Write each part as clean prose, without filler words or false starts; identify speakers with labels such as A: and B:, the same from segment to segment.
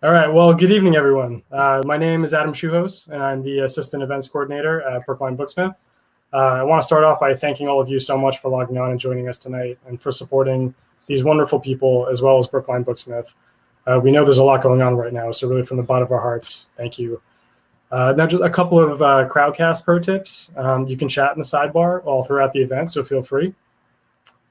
A: All right, well, good evening, everyone. My name is Adam Schuhos, and I'm the Assistant Events Coordinator at Brookline Booksmith. I want to start off by thanking all of you so much for logging on and joining us tonight and for supporting these wonderful people as well as Brookline Booksmith. We know there's a lot going on right now, so really from the bottom of our hearts, thank you. Now, just a couple of Crowdcast pro tips. You can chat in the sidebar all throughout the event, so feel free.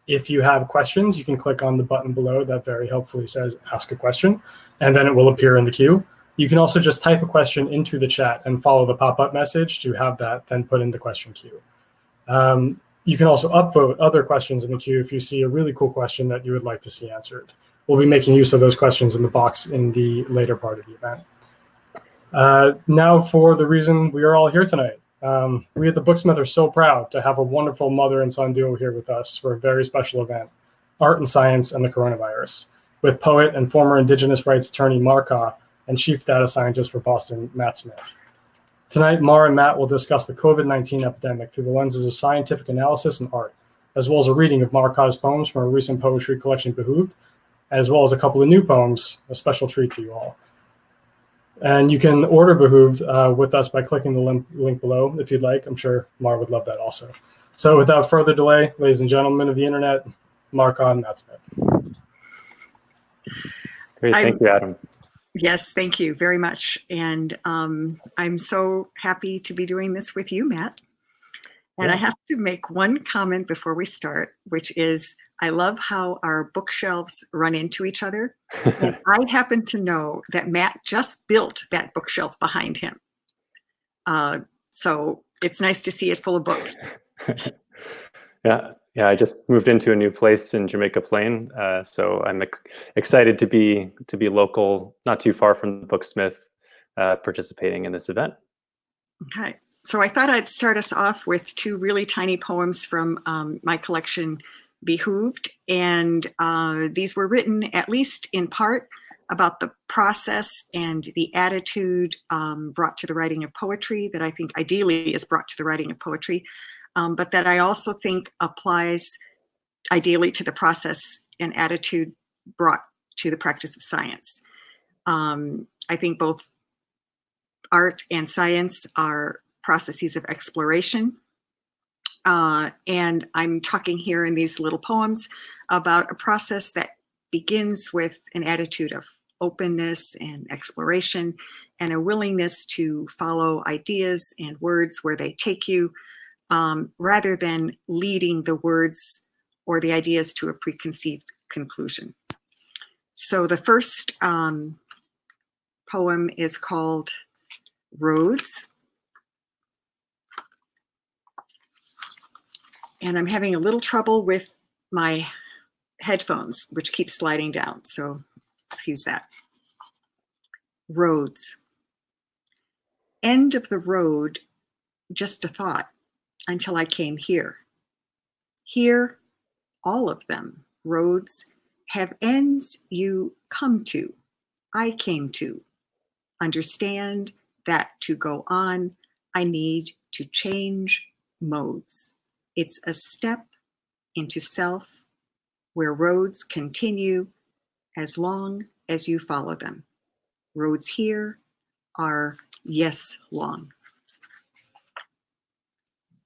A: If you have questions, you can click on the button below that very helpfully says Ask a Question, and then it will appear in the queue. You can also just type a question into the chat and follow the pop-up message to have that then put in the question queue. You can also upvote other questions in the queue if you see a really cool question that you would like to see answered. We'll be making use of those questions in the box in the later part of the event. Now for the reason we are all here tonight. We at the Booksmith are so proud to have a wonderful mother and son duo here with us for a very special event, Art and Science and the Coronavirus, with poet and former Indigenous rights attorney Marka and chief data scientist for Boston, Matt Smith. Tonight, Mar and Matt will discuss the COVID-19 epidemic through the lenses of scientific analysis and art, as well as a reading of Marka's poems from a recent poetry collection, Be-hooved, as well as a couple of new poems, a special treat to you all. And you can order Be-hooved with us by clicking the link below if you'd like. I'm sure Mar would love that also. So without further delay, ladies and gentlemen of the internet, Marka and Matt Smith.
B: Great, thank you, Adam.
C: Yes, thank you very much. And I'm so happy to be doing this with you, Matt. And I have to make one comment before we start, which is I love how our bookshelves run into each other. And I happen to know that Matt just built that bookshelf behind him. So it's nice to see it full of books.
B: Yeah, I just moved into a new place in Jamaica Plain, so I'm excited to be local, not too far from the Booksmith, participating in this event.
C: Okay, so I thought I'd start us off with two really tiny poems from my collection, Be-hooved, and these were written, at least in part, about the process and the attitude brought to the writing of poetry that I think ideally is brought to the writing of poetry, but that I also think applies ideally to the process and attitude brought to the practice of science. I think both art and science are processes of exploration. And I'm talking here in these little poems about a process that begins with an attitude of openness and exploration and a willingness to follow ideas and words where they take you, rather than leading the words or the ideas to a preconceived conclusion. So the first poem is called Roads. And I'm having a little trouble with my headphones, which keep sliding down, so excuse that. Roads. End of the road, just a thought, until I came here. Here, all of them, roads, have ends you come to, I came to. Understand that to go on, I need to change modes. It's a step into self where roads continue as long as you follow them. Roads here are yes long.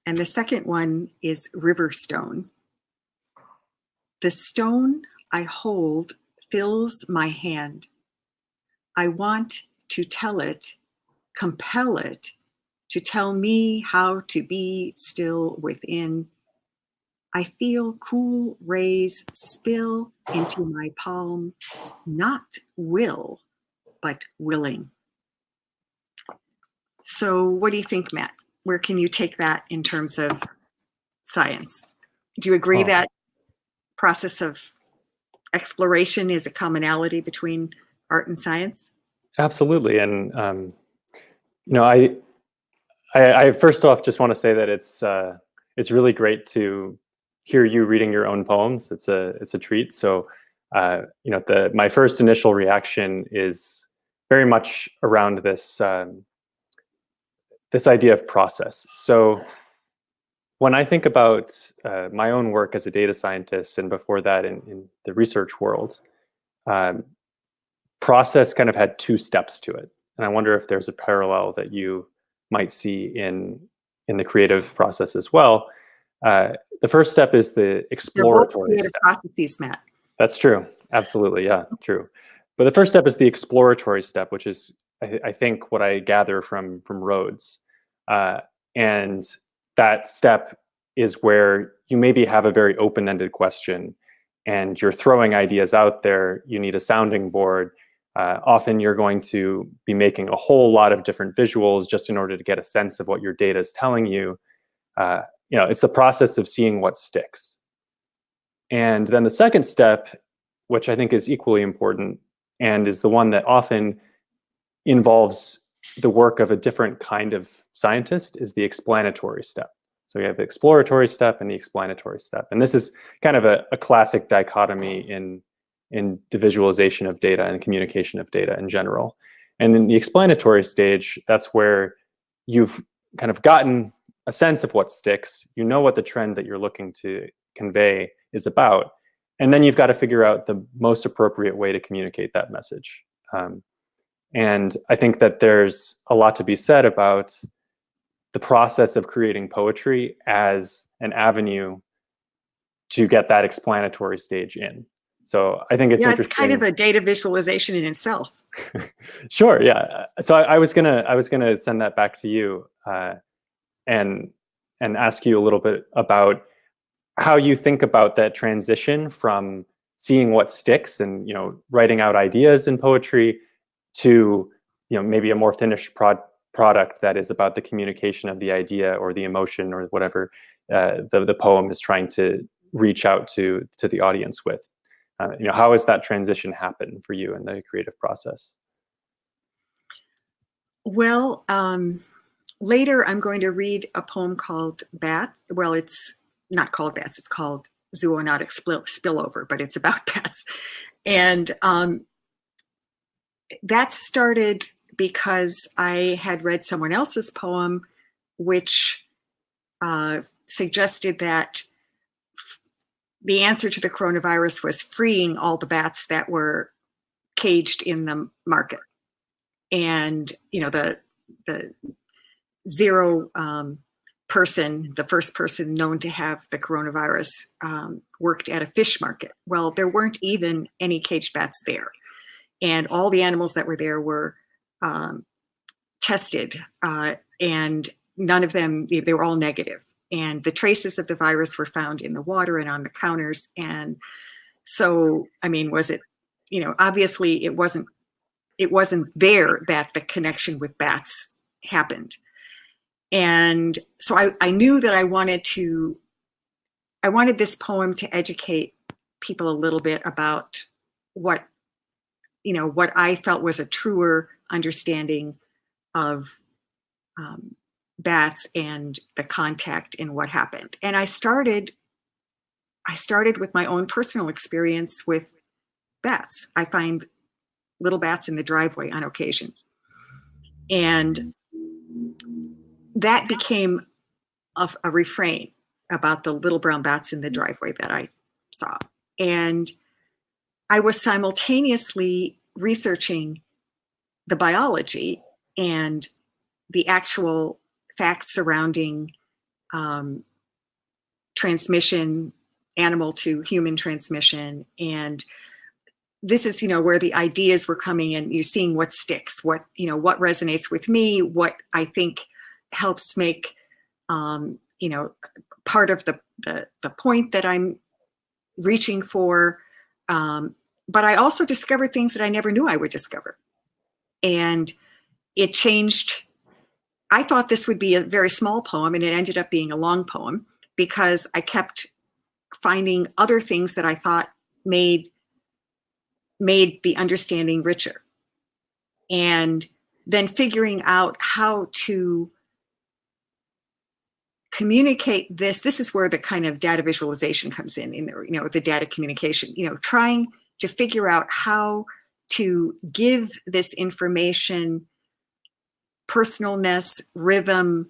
C: And the second one is Riverstone. The stone I hold fills my hand. I want to tell it, compel it, to tell me how to be still within. I feel cool rays spill into my palm, not will, but willing. So what do you think, Matt? Where can you take that in terms of science? Do you agree that process of exploration is a commonality between art and science? Absolutely.
B: And, you know, I first off just want to say that it's really great to hear you reading your own poems. It's a treat. So, you know, my first initial reaction is very much around this this idea of process. So, when I think about my own work as a data scientist, and before that in the research world, process kind of had two steps to it. And I wonder if there's a parallel that you might see in the creative process as well. The first step is the exploratory step.
C: Processes, Matt.
B: That's true. Absolutely. Yeah, true. But the first step is the exploratory step, which is, I think, what I gather from Rhodes. And that step is where you maybe have a very open-ended question and you're throwing ideas out there. You need a sounding board. Often you're going to be making a whole lot of different visuals just in order to get a sense of what your data is telling you. It's the process of seeing what sticks. And then the second step, which I think is equally important and is the one that often involves the work of a different kind of scientist, is the explanatory step. So you have the exploratory step and the explanatory step. And this is kind of a classic dichotomy in the visualization of data and communication of data in general. And in the explanatory stage, that's where you've kind of gotten a sense of what sticks. You know what the trend that you're looking to convey is about. And then you've got to figure out the most appropriate way to communicate that message. And I think that there's a lot to be said about the process of creating poetry as an avenue to get that explanatory stage in. So I think it's interesting.
C: It's kind of a data visualization in itself.
B: Sure, yeah. So I was gonna send that back to you and ask you a little bit about how you think about that transition from seeing what sticks and writing out ideas in poetry to maybe a more finished product that is about the communication of the idea or the emotion or whatever the poem is trying to reach out to the audience with. How has that transition happened for you in the creative process?
C: Well, later I'm going to read a poem called Bats. Well, it's not called Bats, it's called Zoonotic Spillover, but it's about bats. And that started because I had read someone else's poem, which suggested that the answer to the coronavirus was freeing all the bats that were caged in the market. And, the zero person, the first person known to have the coronavirus, worked at a fish market. Well, there weren't even any caged bats there. And all the animals that were there were tested, and none of them, they were all negative. And the traces of the virus were found in the water and on the counters. And so, was it, obviously it wasn't there that the connection with bats happened. And so I knew that I wanted this poem to educate people a little bit about what I felt was a truer understanding of bats and the contact and what happened. And I started with my own personal experience with bats. I find little bats in the driveway on occasion. And that became a refrain about the little brown bats in the driveway that I saw. And I was simultaneously researching the biology and the actual facts surrounding transmission, animal to human transmission. And this is, where the ideas were coming in. You're seeing what sticks, what resonates with me, what I think helps make, part of the point that I'm reaching for. But I also discovered things that I never knew I would discover. And it changed. I thought this would be a very small poem, and it ended up being a long poem because I kept finding other things that I thought made the understanding richer. And then figuring out how to communicate this. This is where the kind of data visualization comes in the data communication, trying to figure out how to give this information personalness, rhythm,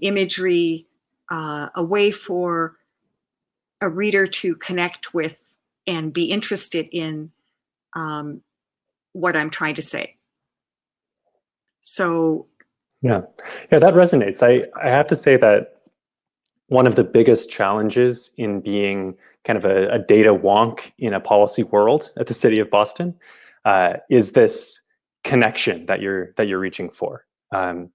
C: imagery, a way for a reader to connect with and be interested in what I'm trying to say. So
B: yeah, that resonates. I have to say that one of the biggest challenges in being kind of a data wonk in a policy world at the city of Boston is this connection that you're reaching for. And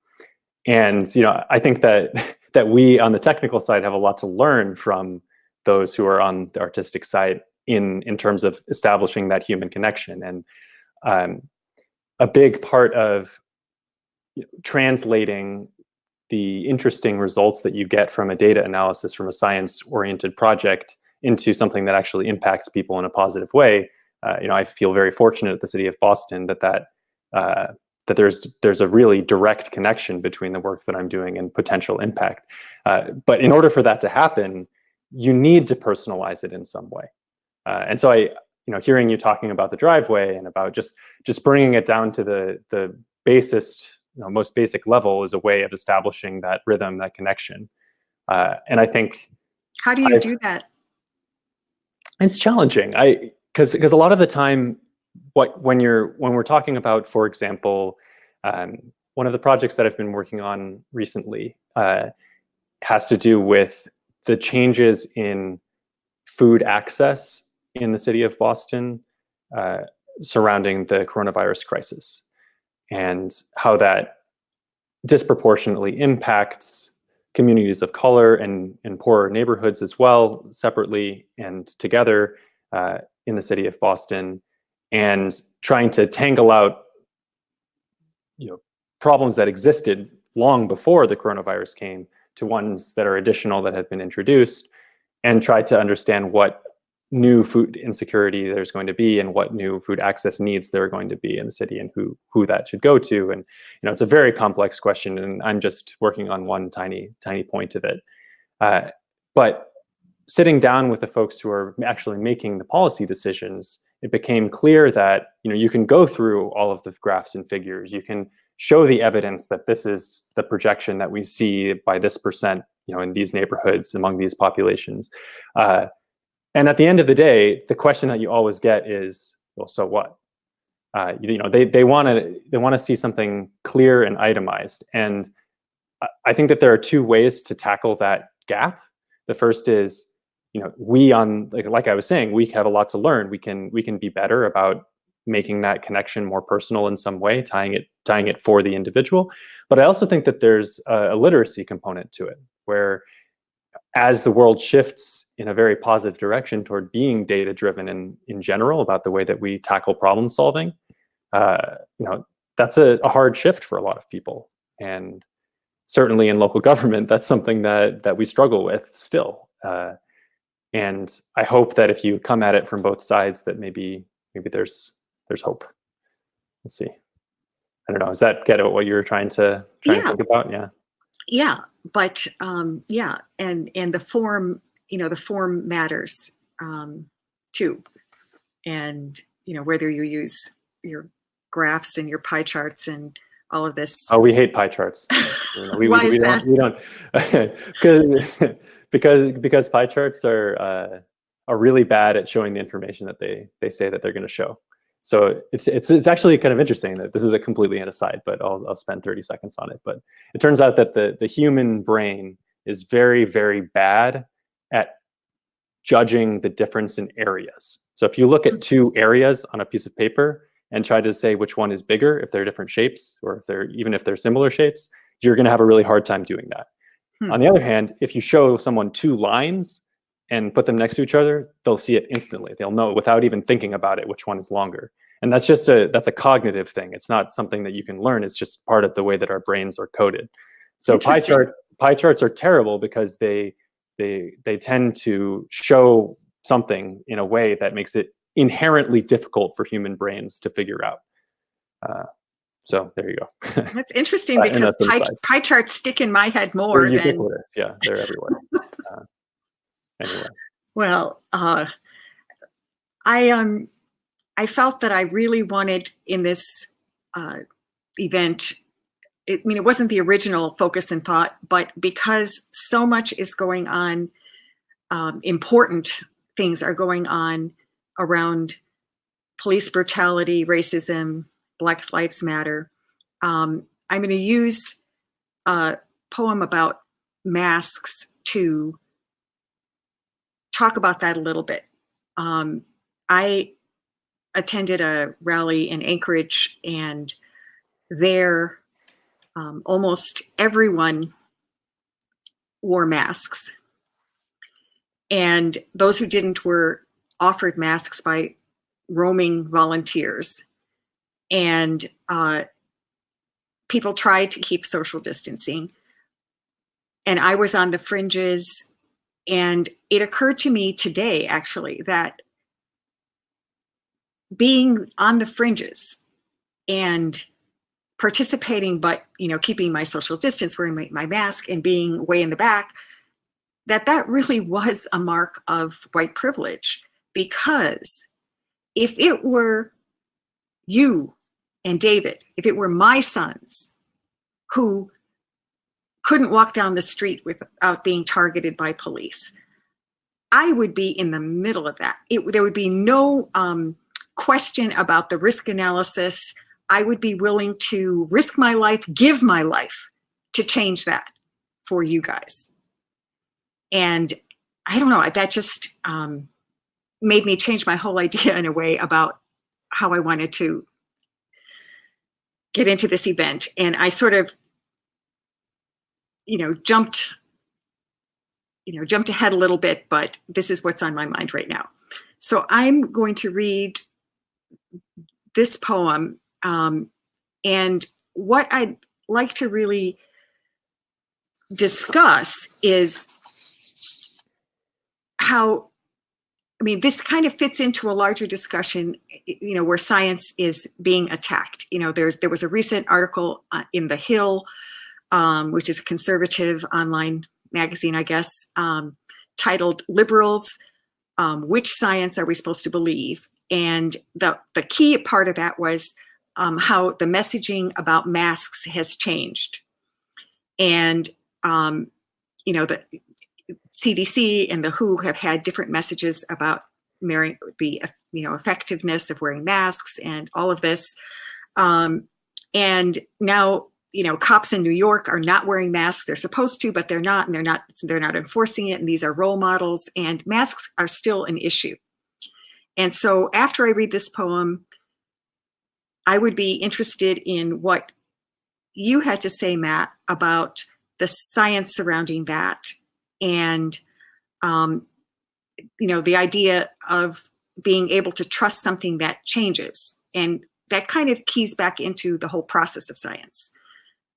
B: I think that we on the technical side have a lot to learn from those who are on the artistic side in terms of establishing that human connection. And a big part of translating the interesting results that you get from a data analysis from a science-oriented project into something that actually impacts people in a positive way. I feel very fortunate at the city of Boston that there's a really direct connection between the work that I'm doing and potential impact. But in order for that to happen, you need to personalize it in some way. And so hearing you talking about the driveway and about just bringing it down to the basest, most basic level is a way of establishing that rhythm, that connection. And I think,
C: how do you do that?
B: It's challenging. Because a lot of the time, when we're talking about, for example, one of the projects that I've been working on recently has to do with the changes in food access in the city of Boston surrounding the coronavirus crisis, and how that disproportionately impacts communities of color and poorer neighborhoods as well, separately and together in the city of Boston, and trying to tangle out problems that existed long before the coronavirus came to ones that are additional that have been introduced, and try to understand what new food insecurity there's going to be and what new food access needs there are going to be in the city, and who that should go to. And it's a very complex question, and I'm just working on one tiny point of it. But sitting down with the folks who are actually making the policy decisions, it became clear that you can go through all of the graphs and figures, you can show the evidence that this is the projection that we see by this percent, in these neighborhoods among these populations. And at the end of the day, the question that you always get is, well, so what? They want to see something clear and itemized. And I think that there are two ways to tackle that gap. The first is, like I was saying, we have a lot to learn. We can be better about making that connection more personal in some way, tying it for the individual. But I also think that there's a literacy component to it, where as the world shifts in a very positive direction toward being data-driven in general about the way that we tackle problem solving, that's a hard shift for a lot of people. And certainly in local government, that's something that we struggle with still. And I hope that if you come at it from both sides, that maybe there's hope. We'll see. I don't know. Does that get at what you were trying to think about? Yeah.
C: Yeah, but yeah, and the form, the form matters too, and whether you use your graphs and your pie charts and all of this.
B: Oh, we hate pie charts.
C: Why is that?
B: We don't because pie charts are really bad at showing the information that they say that they're going to show. So it's actually kind of interesting that this is a completely an aside, but I'll spend 30 seconds on it. But it turns out that the human brain is very, very bad at judging the difference in areas. So if you look at two areas on a piece of paper and try to say which one is bigger, if they're different shapes, or even if they're similar shapes, you're going to have a really hard time doing that. On the other hand, if you show someone two lines and put them next to each other, they'll see it instantly. They'll know without even thinking about it which one is longer. And that's just that's a cognitive thing. It's not something that you can learn. It's just part of the way that our brains are coded. So pie charts are terrible because they tend to show something in a way that makes it inherently difficult for human brains to figure out. So there you go.
C: That's interesting because pie charts stick in my head more than.
B: Yeah, they're everywhere. Anyway.
C: Well, I felt that I really wanted in this event. It wasn't the original focus and thought, but because so much is going on, important things are going on around police brutality, racism, Black Lives Matter. I'm going to use a poem about masks to talk about that a little bit. I attended a rally in Anchorage, and there almost everyone wore masks. And those who didn't were offered masks by roaming volunteers. And people tried to keep social distancing. And I was on the fringes. And it occurred to me today, actually, that being on the fringes and participating, but, you know, keeping my social distance, wearing my mask and being way in the back, that really was a mark of white privilege. Because if it were you and David, if it were my sons who couldn't walk down the street without being targeted by police, I would be in the middle of that. There would be no question about the risk analysis. I would be willing to risk my life, give my life to change that for you guys. And I don't know, that just made me change my whole idea in a way about how I wanted to get into this event. And I sort of, jumped ahead a little bit, but this is what's on my mind right now. So I'm going to read this poem. And what I'd like to really discuss is how, this kind of fits into a larger discussion, where science is being attacked. There was a recent article in The Hill, which is a conservative online magazine, I guess, titled "Liberals, Which Science Are We Supposed to Believe?" And the key part of that was how the messaging about masks has changed. And, the CDC and the WHO have had different messages about the effectiveness of wearing masks and all of this. And now, cops in New York are not wearing masks. They're supposed to, but they're not, and they're not enforcing it. And these are role models, and masks are still an issue. And so after I read this poem, I would be interested in what you had to say, Matt, about the science surrounding that. And, the idea of being able to trust something that changes. And that kind of keys back into the whole process of science,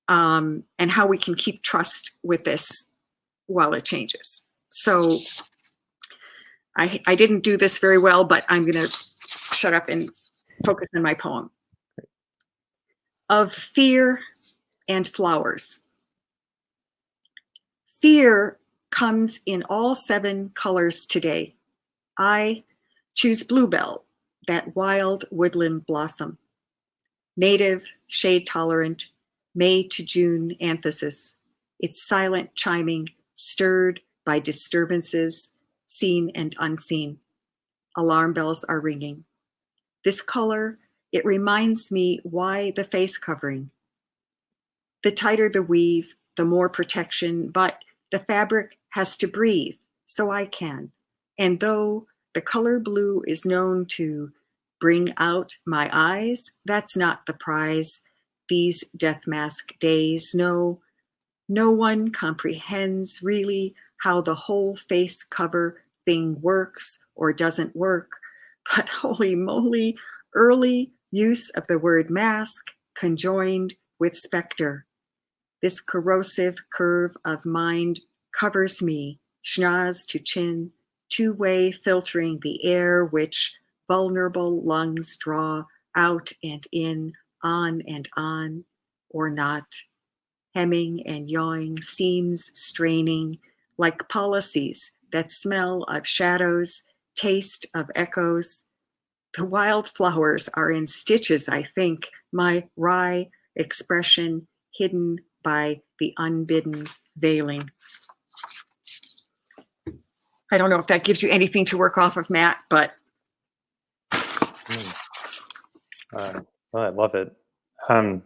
C: and how we can keep trust with this while it changes. So I didn't do this very well, but I'm going to shut up and focus on my poem. Of fear and flowers. Fear comes in all 7 colors today. I choose bluebell, that wild woodland blossom. Native, shade tolerant, May to June anthesis. Its silent chiming, stirred by disturbances, seen and unseen. Alarm bells are ringing. This color, it reminds me why the face covering. The tighter the weave, the more protection, but the fabric has to breathe, so I can. And though the color blue is known to bring out my eyes, that's not the prize. These death mask days, no one comprehends really how the whole face cover thing works or doesn't work. But holy moly, early use of the word mask conjoined with specter. This corrosive curve of mind covers me, schnoz to chin, two-way filtering the air which vulnerable lungs draw out and in, on and on, or not. Hemming and yawing, seams straining, like policies that smell of shadows, taste of echoes. The wildflowers are in stitches, I think, my wry expression hidden by the unbidden veiling. I don't know if that gives you anything to work off of, Matt, but
B: Well, I love it. I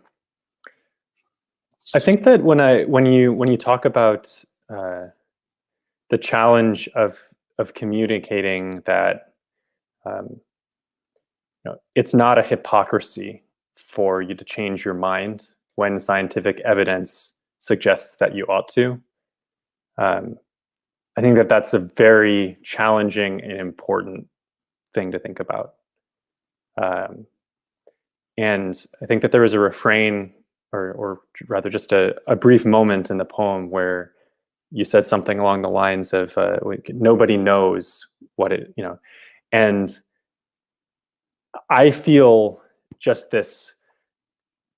B: think that when you talk about the challenge of communicating that it's not a hypocrisy for you to change your mind when scientific evidence suggests that you ought to. I think that that's a very challenging and important thing to think about. And I think that there is a refrain, or rather just a brief moment in the poem where you said something along the lines of, nobody knows what it, and I feel just this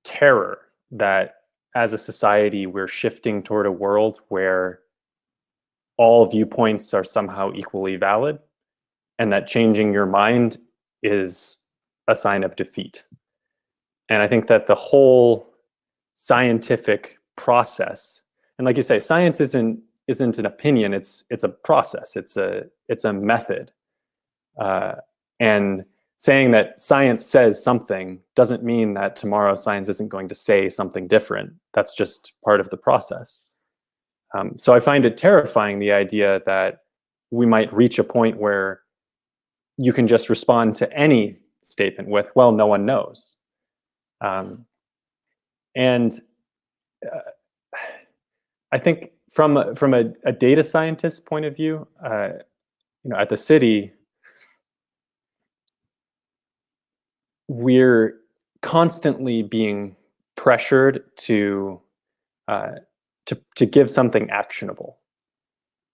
B: terror that as a society, we're shifting toward a world where all viewpoints are somehow equally valid, and that changing your mind is a sign of defeat. And I think that the whole scientific process, and like you say, science isn't an opinion, it's a process, it's a method. And saying that science says something doesn't mean that tomorrow science isn't going to say something different. That's just part of the process. So I find it terrifying, the idea that we might reach a point where you can just respond to any statement with, well, no one knows. And I think from a data scientist point of view, at the city, we're constantly being pressured to give something actionable.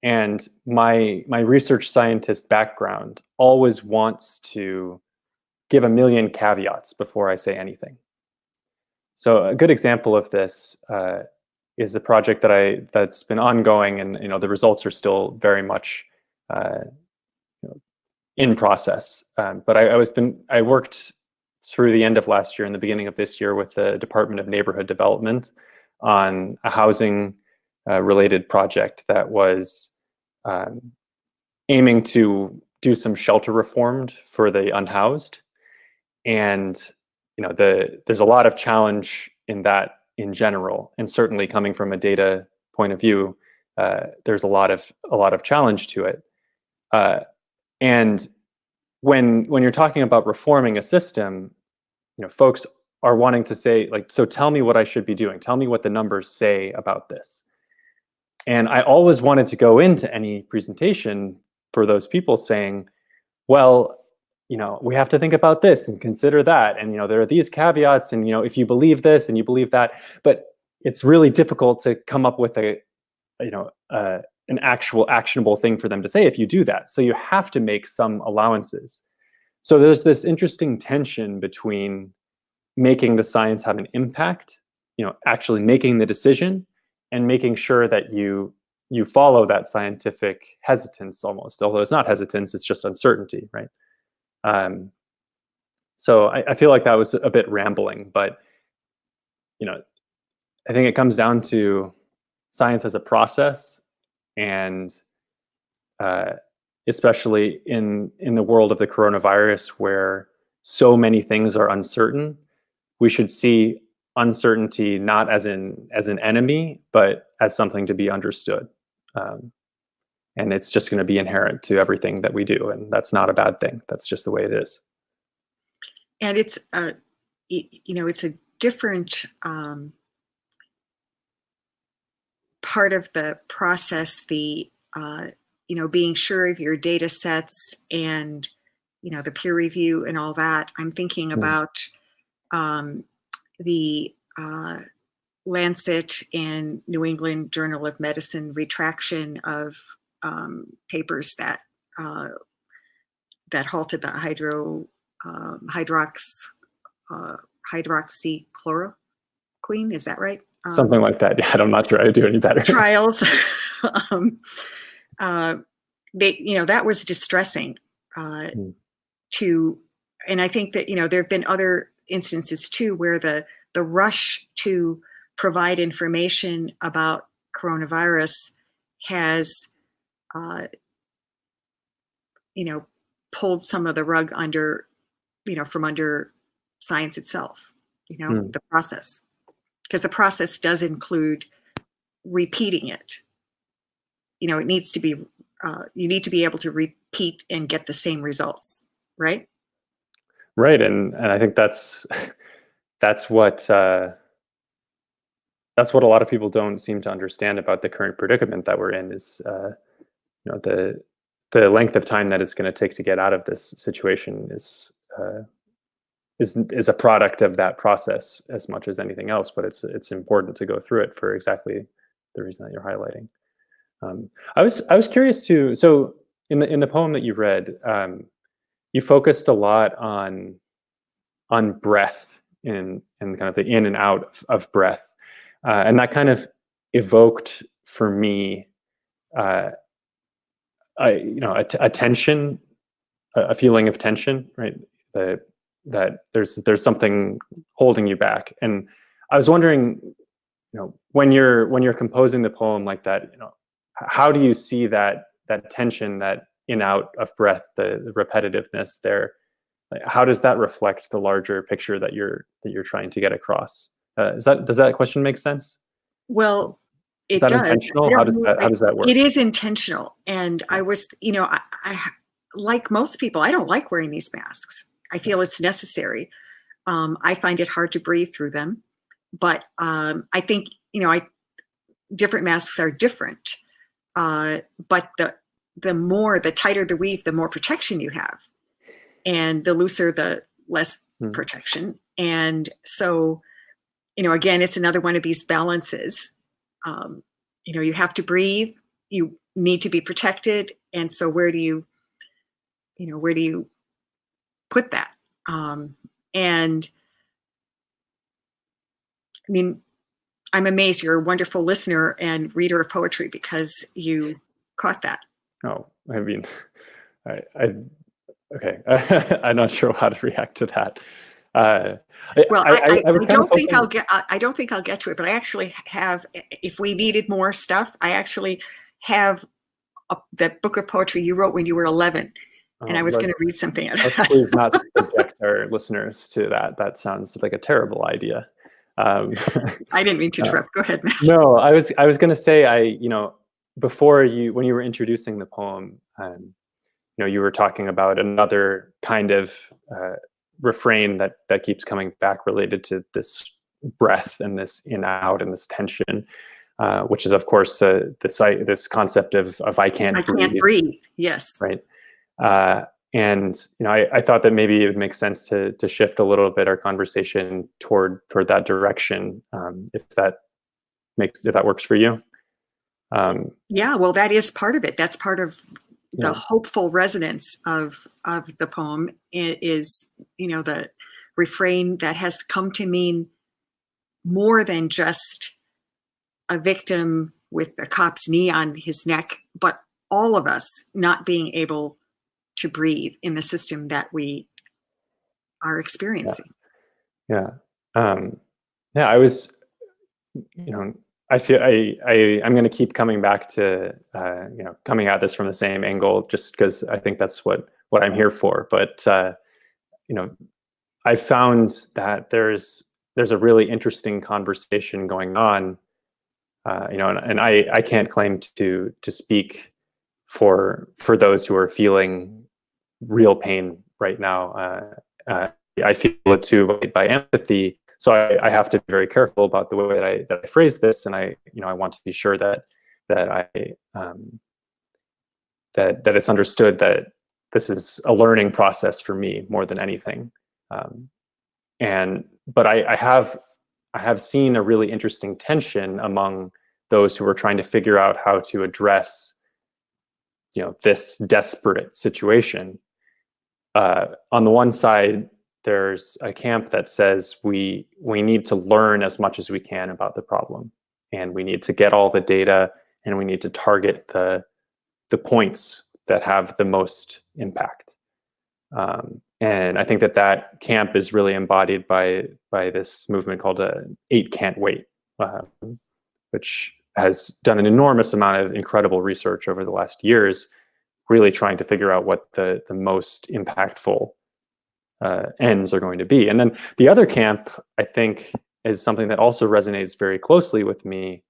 B: And my research scientist background always wants to give a million caveats before I say anything. So a good example of this is a project that's been ongoing, and the results are still very much in process. But I worked through the end of last year and the beginning of this year with the Department of Neighborhood Development on a housing related project that was aiming to do some shelter reformed for the unhoused. And there's a lot of challenge in that in general, and certainly coming from a data point of view, there's a lot of challenge to it. And when you're talking about reforming a system, folks are wanting to say, like, so tell me what I should be doing. Tell me what the numbers say about this. And I always wanted to go into any presentation for those people saying, well, we have to think about this and consider that. And, there are these caveats, and, if you believe this and you believe that, but it's really difficult to come up with an actual actionable thing for them to say if you do that. So you have to make some allowances. So there's this interesting tension between making the science have an impact, actually making the decision, and making sure that you follow that scientific hesitance almost, although it's not hesitance, it's just uncertainty, right? So I feel like that was a bit rambling, but I think it comes down to science as a process, and especially in the world of the coronavirus, where so many things are uncertain, we should see uncertainty not as an enemy, but as something to be understood. And it's just going to be inherent to everything that we do, and that's not a bad thing. That's just the way it is.
C: And it's it's a different part of the process, the being sure of your data sets and the peer review and all that. I'm thinking about the Lancet and New England Journal of Medicine retraction of papers that halted the hydroxychloroquine. Is that right?
B: Something like that. Yeah, I'm not sure I'd do any better.
C: Trials. That was distressing to, and I think that there have been other instances too where the rush to provide information about coronavirus has pulled some of the rug under from under science itself, the process, because the process does include repeating it. It needs to be, you need to be able to repeat and get the same results, right?
B: Right, and I think that's what a lot of people don't seem to understand about the current predicament that we're in is the length of time that it's going to take to get out of this situation is a product of that process as much as anything else. But it's important to go through it for exactly the reason that you're highlighting. I was curious too. So in the poem that you read, you focused a lot on breath and kind of the in and out of breath, and that kind of evoked for me a tension, a feeling of tension, right? That there's something holding you back. And I was wondering, when you're composing the poem like that, how do you see that tension, that in out of breath, the repetitiveness there? Like, how does that reflect the larger picture that you're trying to get across? Does that question make sense?
C: Well,
B: it does. Intentional? How does that work?
C: It is intentional. And I was, I like most people, I don't like wearing these masks. I feel it's necessary. I find it hard to breathe through them, but I think, different masks are different. But the tighter the weave, the more protection you have. And the looser, the less protection. And so, again, it's another one of these balances. You have to breathe, you need to be protected. And so where do you put that? And I mean, I'm amazed you're a wonderful listener and reader of poetry because you caught that.
B: Oh, I mean, okay. I'm not sure how to react to that.
C: Well, I don't think I'll get to it, but I actually have, if we needed more stuff, I actually have that book of poetry you wrote when you were 11. And I was going to read something out of that.
B: Please not subject our listeners to that. That sounds like a terrible idea.
C: I didn't mean to interrupt. Go ahead, Matt.
B: No, I was going to say, before when you were introducing the poem, you were talking about another kind of refrain that keeps coming back related to this breath and this in out and this tension, which is of course this concept of I can't
C: breathe. Yes.
B: Right. And I thought that maybe it would make sense to shift a little bit our conversation toward that direction, if that works for you.
C: Yeah, well, that is part of it. That's part of the hopeful resonance of the poem is, the refrain that has come to mean more than just a victim with a cop's knee on his neck, but all of us not being able to breathe in the system that we are experiencing.
B: Yeah. I was, I feel I'm going to keep coming back to, coming at this from the same angle, just because I think that's what I'm here for. But, I found that there's a really interesting conversation going on, and I can't claim to speak for those who are feeling real pain right now. I feel it too by empathy. So I have to be very careful about the way that I phrase this, and I want to be sure that it's understood that this is a learning process for me more than anything. But I have seen a really interesting tension among those who are trying to figure out how to address this desperate situation. On the one side, there's a camp that says we need to learn as much as we can about the problem, and we need to get all the data, and we need to target the points that have the most impact. And I think that camp is really embodied by this movement called 8 Can't Wait, which has done an enormous amount of incredible research over the last years, really trying to figure out what the most impactful ends are going to be. And then the other camp, I think, is something that also resonates very closely with me,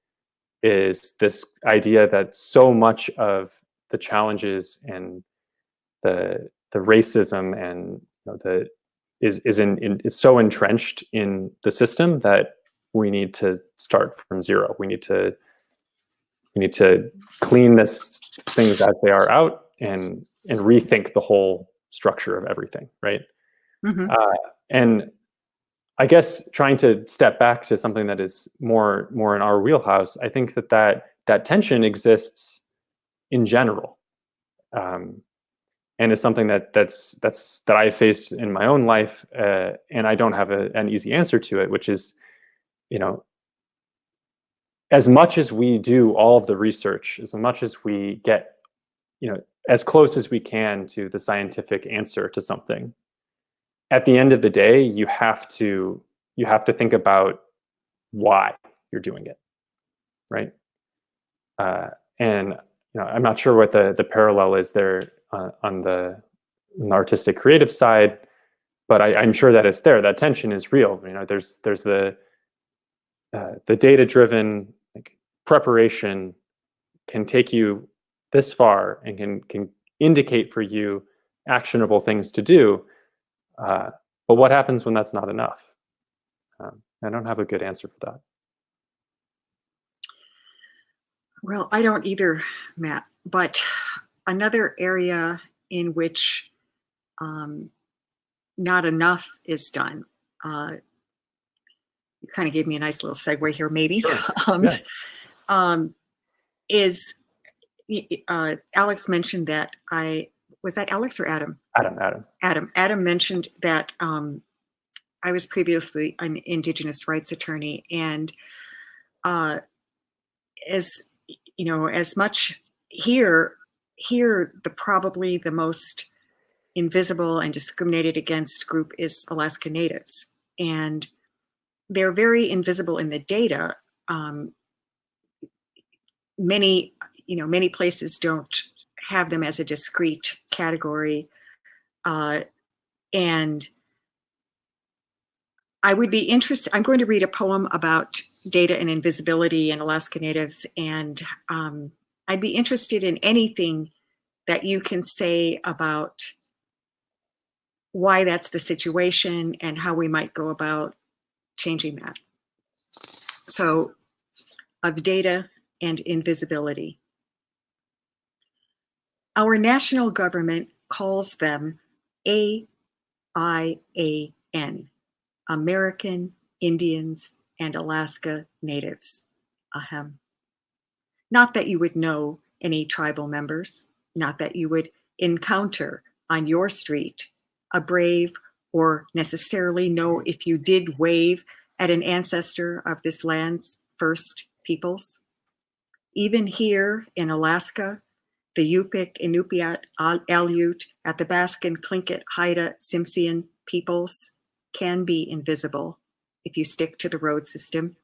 B: is this idea that so much of the challenges and the racism and is so entrenched in the system that we need to start from zero. We need to clean things as they are out and rethink the whole structure of everything, right?
C: Mm-hmm.
B: And I guess trying to step back to something that is more in our wheelhouse, I think that tension exists in general, and it's something that I faced in my own life, and I don't have an easy answer to it, which is, as much as we do all of the research, as much as we get, as close as we can to the scientific answer to something, at the end of the day, you have to think about why you're doing it, right? And I'm not sure what the parallel is there on the artistic creative side, but I'm sure that it's there. That tension is real. There's the data-driven preparation can take you this far and can indicate for you actionable things to do. But what happens when that's not enough? I don't have a good answer for that.
C: Well, I don't either, Matt. But another area in which not enough is done. You kind of gave me a nice little segue here, maybe.
B: Sure.
C: Is Alex mentioned that was that Alex or Adam? Adam mentioned that I was previously an Indigenous rights attorney, and as much here, probably the most invisible and discriminated against group is Alaska Natives, and they're very invisible in the data. Many places don't have them as a discrete category, and I would be interested. I'm going to read a poem about data and invisibility in Alaska Natives, and I'd be interested in anything that you can say about why that's the situation and how we might go about changing that. So, of data and invisibility. Our national government calls them AIAN, American Indians and Alaska Natives. Ahem. Not that you would know any tribal members, not that you would encounter on your street a brave or necessarily know if you did wave at an ancestor of this land's first peoples. Even here in Alaska, the Yupik, Inupiat, Aleut, Athabaskan, Tlingit, Haida, Tsimshian peoples can be invisible if you stick to the road system,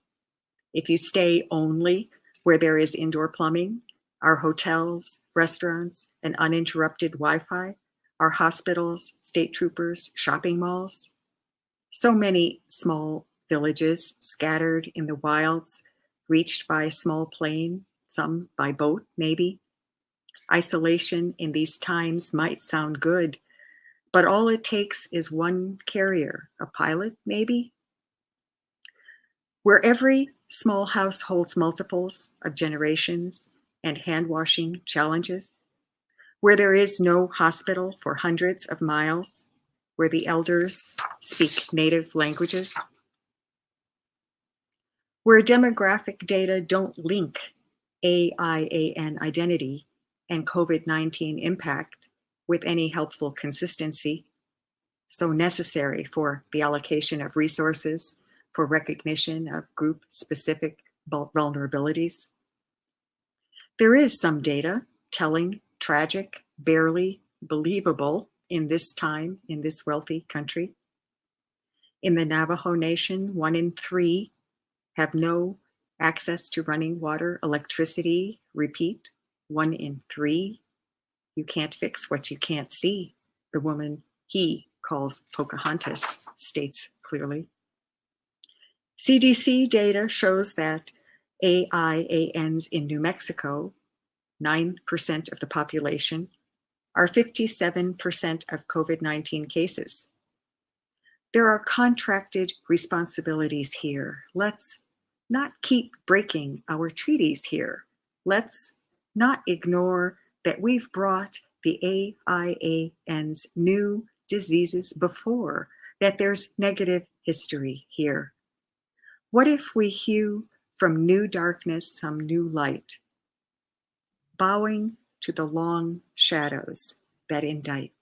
C: if you stay only where there is indoor plumbing, our hotels, restaurants, and uninterrupted Wi-Fi, our hospitals, state troopers, shopping malls. So many small villages scattered in the wilds, reached by small plane, some by boat, maybe. Isolation in these times might sound good, but all it takes is one carrier, a pilot, maybe. Where every small house holds multiples of generations and hand-washing challenges, where there is no hospital for hundreds of miles, where the elders speak native languages, where demographic data don't link AIAN identity and COVID-19 impact with any helpful consistency, so necessary for the allocation of resources, for recognition of group-specific vulnerabilities. There is some data telling, tragic, barely believable in this time, in this wealthy country. In the Navajo Nation, 1 in 3 have no access to running water, electricity. Repeat, 1 in 3. You can't fix what you can't see, the woman he calls Pocahontas states clearly. CDC data shows that AIANs in New Mexico, 9% of the population, are 57% of COVID-19 cases. There are contracted responsibilities here. Let's not keep breaking our treaties here. Let's not ignore that we've brought the AIANs new diseases before, that there's negative history here. What if we hew from new darkness some new light, bowing to the long shadows that indict?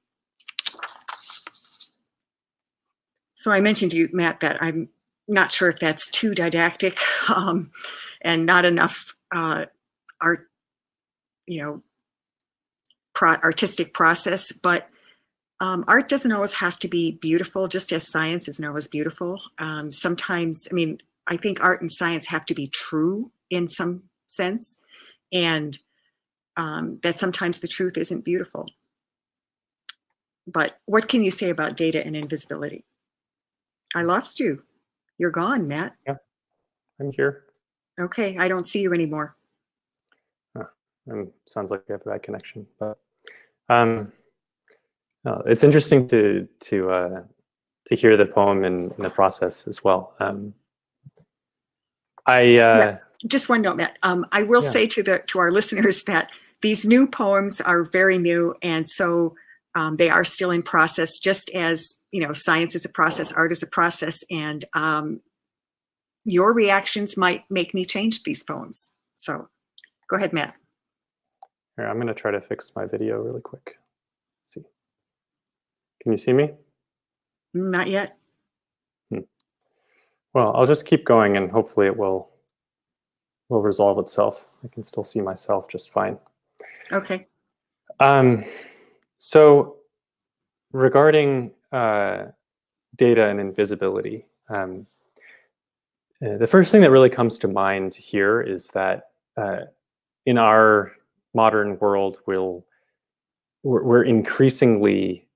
C: So I mentioned to you, Matt, that I'm not sure if that's too didactic and not enough artistic process, but art doesn't always have to be beautiful, just as science isn't always beautiful. Sometimes, I mean, I think art and science have to be true in some sense, and that sometimes the truth isn't beautiful. But what can you say about data and invisibility? I lost you. You're gone, Matt.
B: Yeah, I'm here.
C: Okay, I don't see you anymore.
B: Sounds like we have a bad connection, but it's interesting to hear the poem in the process as well.
C: Just one note, Matt. I will say to our listeners that these new poems are very new, and so they are still in process. Just as science is a process, art is a process, and your reactions might make me change these poems. So, go ahead, Matt.
B: Here, I'm going to try to fix my video really quick. Let's see. Can you see me?
C: Not yet.
B: Well, I'll just keep going, and hopefully it will resolve itself. I can still see myself just fine.
C: Okay.
B: So regarding data and invisibility, the first thing that really comes to mind here is that in our modern world, we're increasingly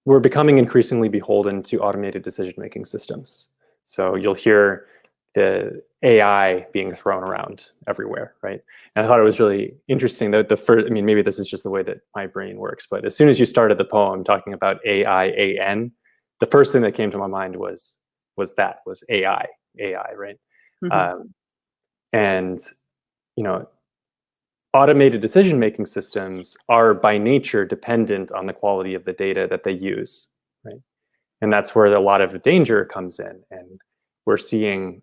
B: we're becoming increasingly beholden to automated decision-making systems. So you'll hear the AI being thrown around everywhere, right? And I thought it was really interesting that the first, I mean, maybe this is just the way that my brain works, but as soon as you started the poem talking about AIAN, the first thing that came to my mind was AI, right?
C: Mm-hmm.
B: And automated decision-making systems are by nature dependent on the quality of the data that they use, right? And that's where a lot of danger comes in. And we're seeing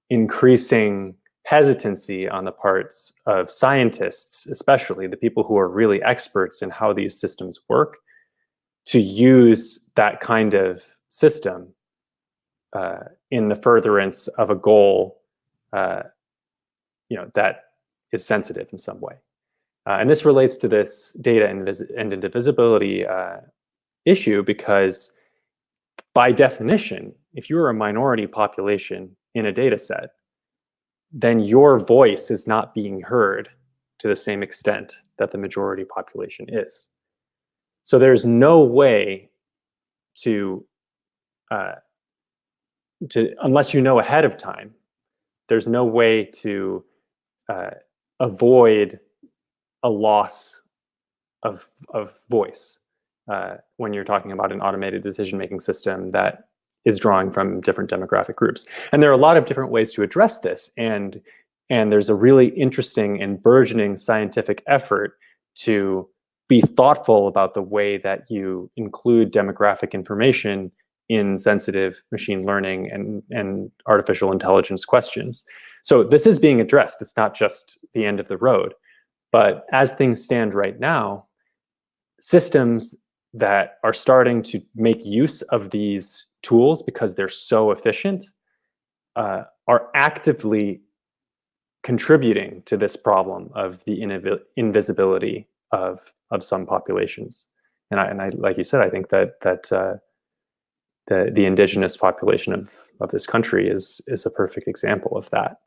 B: increasing hesitancy on the parts of scientists, especially the people who are really experts in how these systems work, to use that kind of system in the furtherance of a goal that is sensitive in some way. And this relates to this data and indivisibility issue, because by definition, if you're a minority population in a data set, then your voice is not being heard to the same extent that the majority population is. So there's no way to unless you know ahead of time, there's no way to avoid a loss of voice when you're talking about an automated decision-making system that is drawing from different demographic groups. And there are a lot of different ways to address this. And there's a really interesting and burgeoning scientific effort to be thoughtful about the way that you include demographic information in sensitive machine learning and artificial intelligence questions. So this is being addressed. It's not just the end of the road. But as things stand right now, systems that are starting to make use of these tools because they're so efficient are actively contributing to this problem of the invisibility of some populations. And I like you said, I think that the indigenous population of this country is a perfect example of that.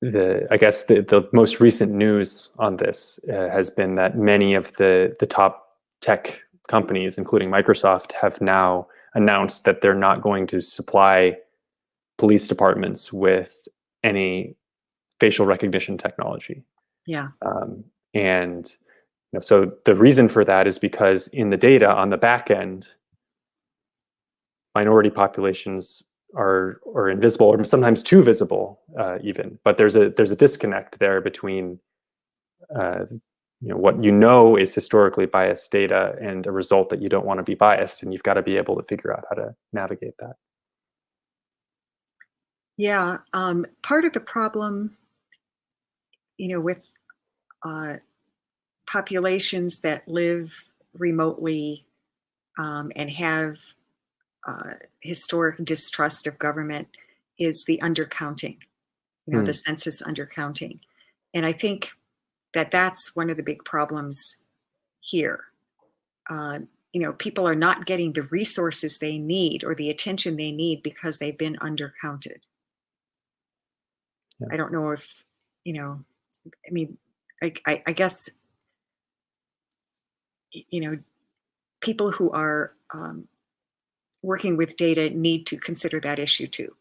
B: I guess the most recent news on this has been that many of the top tech companies, including Microsoft, have now announced that they're not going to supply police departments with any facial recognition technology.
C: Yeah.
B: And so the reason for that is because in the data on the back end, minority populations are invisible, or sometimes too visible, even. But there's a disconnect there between what is historically biased data and a result that you don't want to be biased, and you've got to be able to figure out how to navigate that.
C: Yeah, part of the problem, with populations that live remotely and have historic distrust of government is the undercounting, the census undercounting. And I think that that's one of the big problems here. People are not getting the resources they need or the attention they need because they've been undercounted. Yeah. I don't know if, I guess, people who are working with data need to consider that issue too.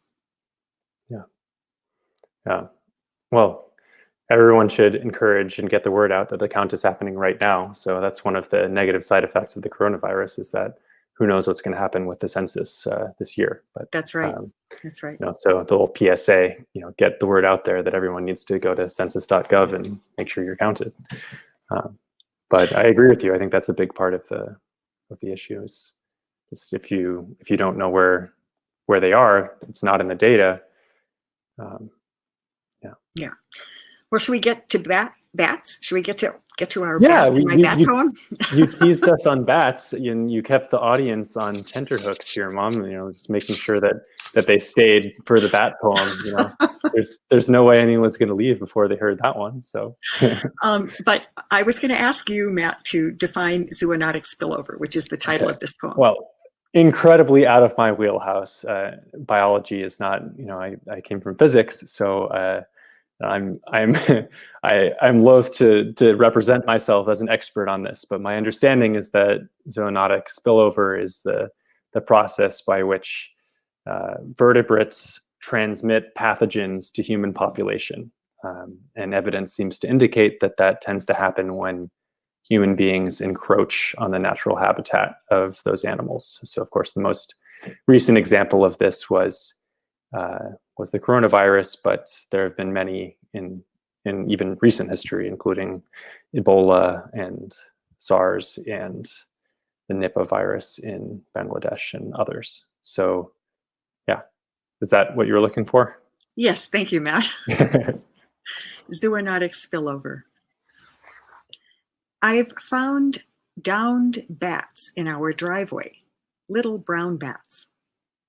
B: Yeah. Well, everyone should encourage and get the word out that the count is happening right now. So that's one of the negative side effects of the coronavirus, is that who knows what's going to happen with the census this year. But
C: that's right. That's right.
B: So the little PSA, get the word out there that everyone needs to go to census.gov and make sure you're counted. But I agree with you. I think that's a big part of the issue is if you don't know where they are, it's not in the data.
C: Yeah. Well, should we get to bats? Should we get to our bats in my bat poem?
B: You teased us on bats, and you kept the audience on tenterhooks here, Mom. Just making sure that they stayed for the bat poem. There's no way anyone's going to leave before they heard that one. So,
C: but I was going to ask you, Matt, to define zoonotic spillover, which is the title of this poem.
B: Well, incredibly out of my wheelhouse. Biology is not. I came from physics, so. I'm loath to represent myself as an expert on this, but my understanding is that zoonotic spillover is the process by which vertebrates transmit pathogens to human population, and evidence seems to indicate that tends to happen when human beings encroach on the natural habitat of those animals. So, of course, the most recent example of this was the coronavirus, but there have been many in even recent history, including Ebola and SARS and the Nipah virus in Bangladesh and others. So, yeah, is that what you were looking for?
C: Yes, thank you, Matt. Zoonotic spillover. I've found downed bats in our driveway, little brown bats,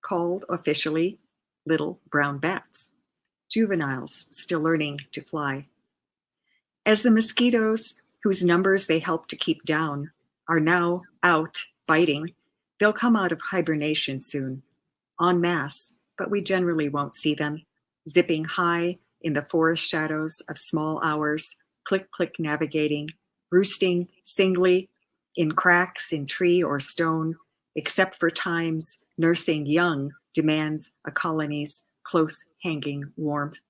C: called officially little brown bats, juveniles still learning to fly. As the mosquitoes, whose numbers they help to keep down, are now out biting, they'll come out of hibernation soon, en masse, but we generally won't see them, zipping high in the forest shadows of small hours, click-click navigating, roosting singly in cracks in tree or stone, except for times nursing young demands a colony's close-hanging warmth,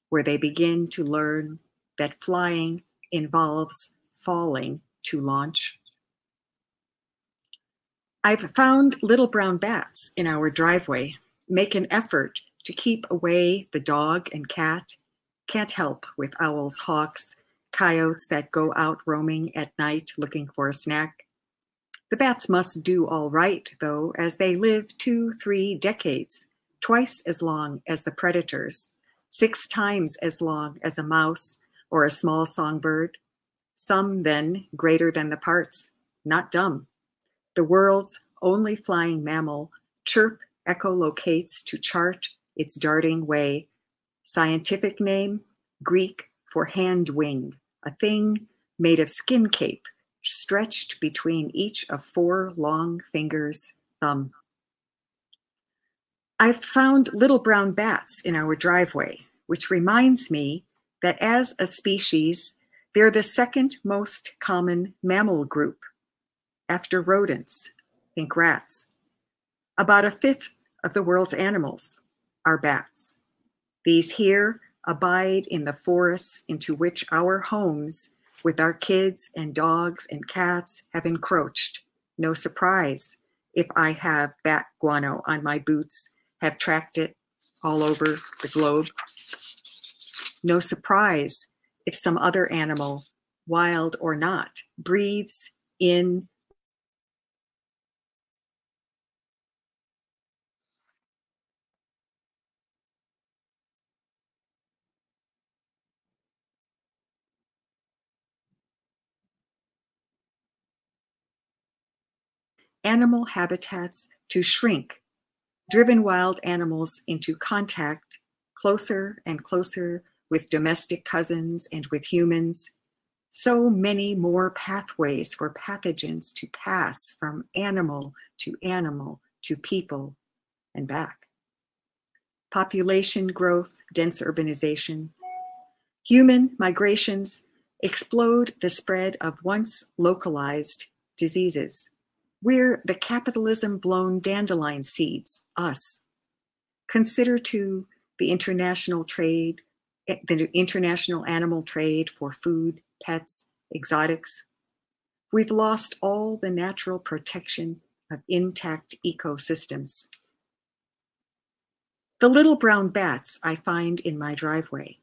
C: where they begin to learn that flying involves falling to launch. I've found little brown bats in our driveway, make an effort to keep away the dog and cat, can't help with owls, hawks, coyotes that go out roaming at night looking for a snack. The bats must do all right, though, as they live 2-3 decades, twice as long as the predators, 6 times as long as a mouse or a small songbird. Some, then, greater than the parts, not dumb. The world's only flying mammal, chirp echolocates to chart its darting way. Scientific name, Greek for hand wing, a thing made of skin cape, stretched between each of 4 long fingers, thumb. I've found little brown bats in our driveway, which reminds me that as a species, they're the second most common mammal group after rodents, think rats. About a fifth of the world's animals are bats. These here abide in the forests into which our homes with our kids and dogs and cats have encroached. No surprise if I have bat guano on my boots, have tracked it all over the globe. No surprise if some other animal, wild or not, breathes in animal habitats to shrink, driven wild animals into contact closer and closer with domestic cousins and with humans. So many more pathways for pathogens to pass from animal to people and back. Population growth, dense urbanization. Human migrations explode the spread of once localized diseases. We're the capitalism-blown dandelion seeds, us. Consider too the international animal trade for food, pets, exotics. We've lost all the natural protection of intact ecosystems. The little brown bats I find in my driveway.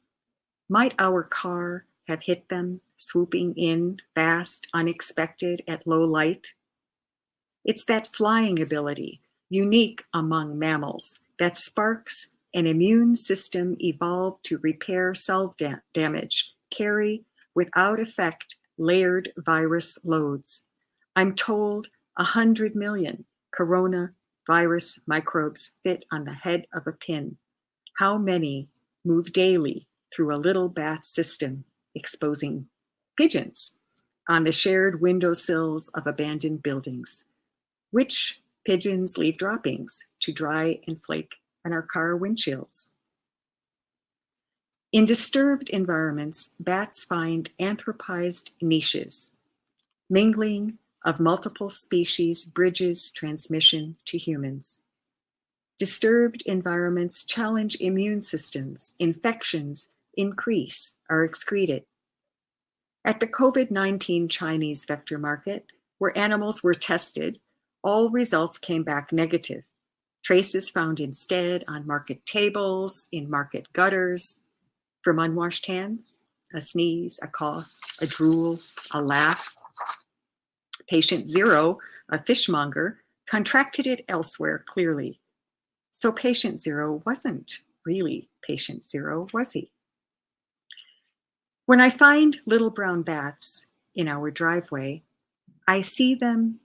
C: Might our car have hit them, swooping in fast, unexpected, at low light? It's that flying ability, unique among mammals, that sparks an immune system evolved to repair cell damage, carry without effect layered virus loads. I'm told 100 million coronavirus microbes fit on the head of a pin. How many move daily through a little bat system, exposing pigeons on the shared windowsills of abandoned buildings? Which pigeons leave droppings to dry and flake on our car windshields? In disturbed environments, bats find anthropized niches. Mingling of multiple species bridges transmission to humans. Disturbed environments challenge immune systems. Infections increase, are excreted. At the COVID-19 Chinese vector market, where animals were tested, all results came back negative. Traces found instead on market tables, in market gutters, from unwashed hands, a sneeze, a cough, a drool, a laugh. Patient zero, a fishmonger, contracted it elsewhere clearly. So patient zero wasn't really patient zero, was he? When I find little brown bats in our driveway, I see them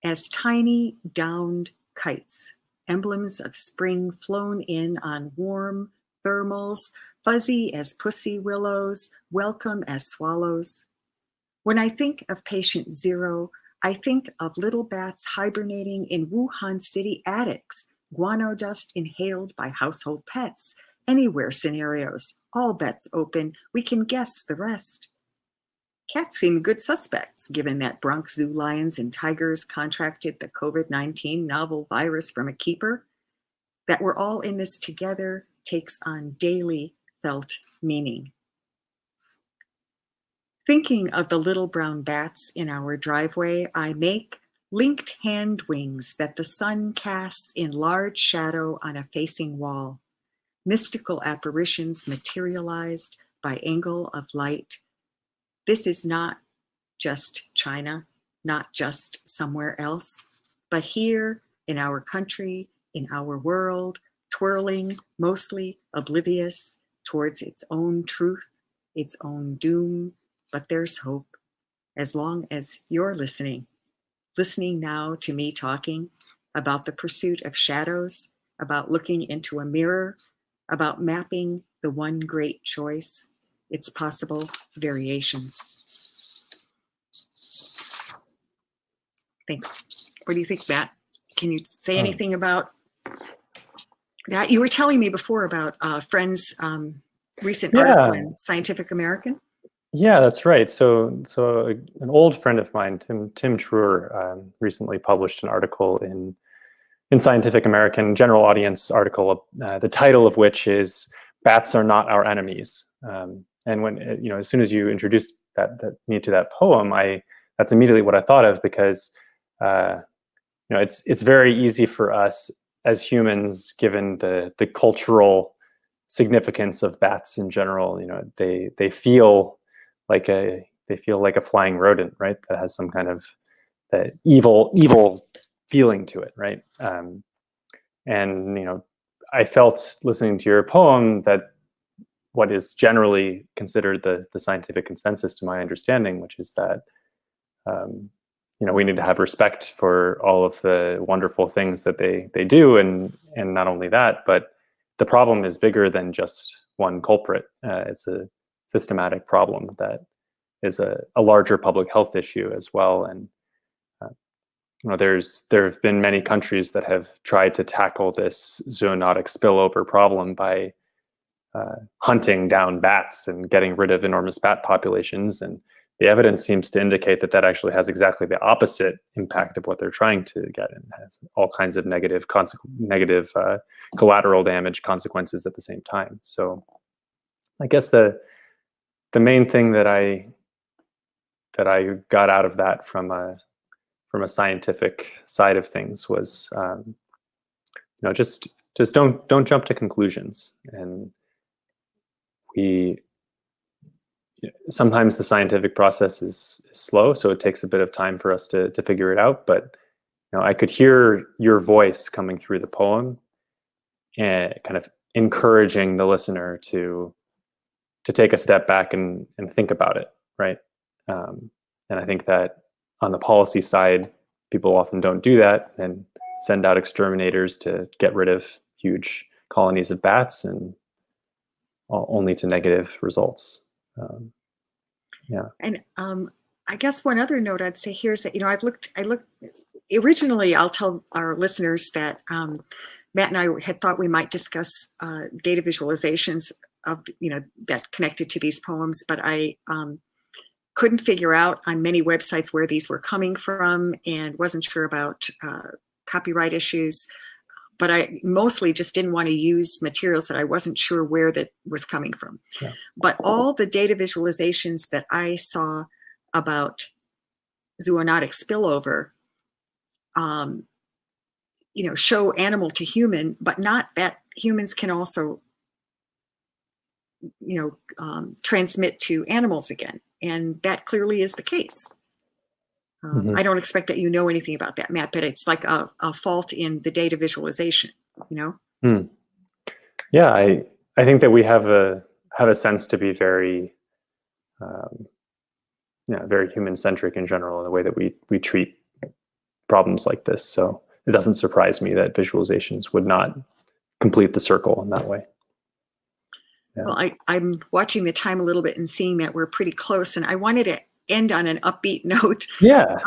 C: as tiny downed kites, emblems of spring flown in on warm thermals, fuzzy as pussy willows, welcome as swallows. When I think of patient zero, I think of little bats hibernating in Wuhan city attics, guano dust inhaled by household pets, anywhere scenarios, all bets open, we can guess the rest. Cats seem good suspects, given that Bronx zoo lions and tigers contracted the COVID-19 novel virus from a keeper. That we're all in this together takes on daily felt meaning. Thinking of the little brown bats in our driveway, I make linked hand wings that the sun casts in large shadow on a facing wall. Mystical apparitions materialized by angle of light. This is not just China, not just somewhere else, but here in our country, in our world, twirling, mostly oblivious towards its own truth, its own doom. But there's hope, as long as you're listening now to me talking about the pursuit of shadows, about looking into a mirror, about mapping the one great choice, its possible variations. Thanks. What do you think, Matt? Can you say anything about that? You were telling me before about friends recent
B: Yeah.
C: article in Scientific American.
B: Yeah, that's right. So an old friend of mine, Tim Truer, recently published an article in Scientific American, general audience article, the title of which is "Bats Are Not Our Enemies." And when as soon as you introduced me to that poem, that's immediately what I thought of, because it's very easy for us as humans, given the cultural significance of bats in general. They feel like a flying rodent, right? That has some kind of evil feeling to it, right? And I felt, listening to your poem, that what is generally considered the scientific consensus, to my understanding, which is that we need to have respect for all of the wonderful things that they do, and not only that, but the problem is bigger than just one culprit. It's a systematic problem that is a larger public health issue as well. And there have been many countries that have tried to tackle this zoonotic spillover problem by hunting down bats and getting rid of enormous bat populations. And the evidence seems to indicate that actually has exactly the opposite impact of what they're trying to get, and has all kinds of negative collateral damage consequences at the same time. So I guess the main thing that I got out of that from a scientific side of things was just don't jump to conclusions. And sometimes the scientific process is slow, so it takes a bit of time for us to figure it out. But I could hear your voice coming through the poem, and kind of encouraging the listener to take a step back and think about it, right? And I think that on the policy side, people often don't do that and send out exterminators to get rid of huge colonies of bats, and only to negative results. Yeah.
C: And I guess one other note I'd say here is that, I looked originally, I'll tell our listeners that Matt and I had thought we might discuss data visualizations of, that connected to these poems, but I couldn't figure out on many websites where these were coming from, and wasn't sure about copyright issues. But I mostly just didn't want to use materials that I wasn't sure where that was coming from.
B: Yeah.
C: But all the data visualizations that I saw about zoonotic spillover, show animal to human, but not that humans can also, transmit to animals again. And that clearly is the case. I don't expect that you know anything about that, Matt, but it's like a fault in the data visualization,
B: Yeah, I think that we have a sense to be very, very human-centric in general in the way that we treat problems like this. So it doesn't surprise me that visualizations would not complete the circle in that way. Yeah.
C: Well, I'm watching the time a little bit and seeing that we're pretty close, and I wanted to end on an upbeat note.
B: Yeah.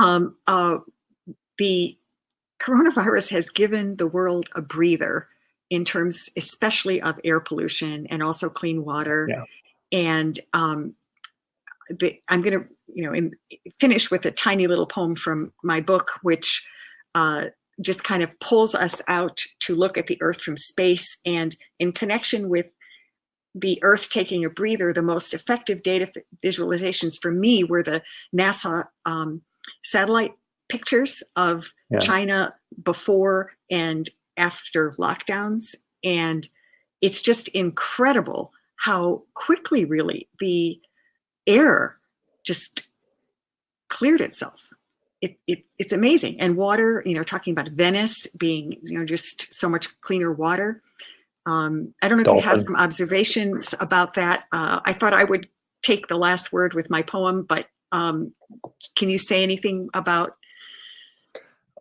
C: The coronavirus has given the world a breather in terms, especially of air pollution and also clean water.
B: Yeah.
C: And I'm going to, finish with a tiny little poem from my book, which just kind of pulls us out to look at the Earth from space. And in connection with the Earth taking a breather, the most effective data visualizations for me were the NASA satellite pictures of China before and after lockdowns. And it's just incredible how quickly, really, the air just cleared itself. It's amazing. And water, talking about Venice being, just so much cleaner water. I don't know if you have some observations about that. I thought I would take the last word with my poem, but can you say anything about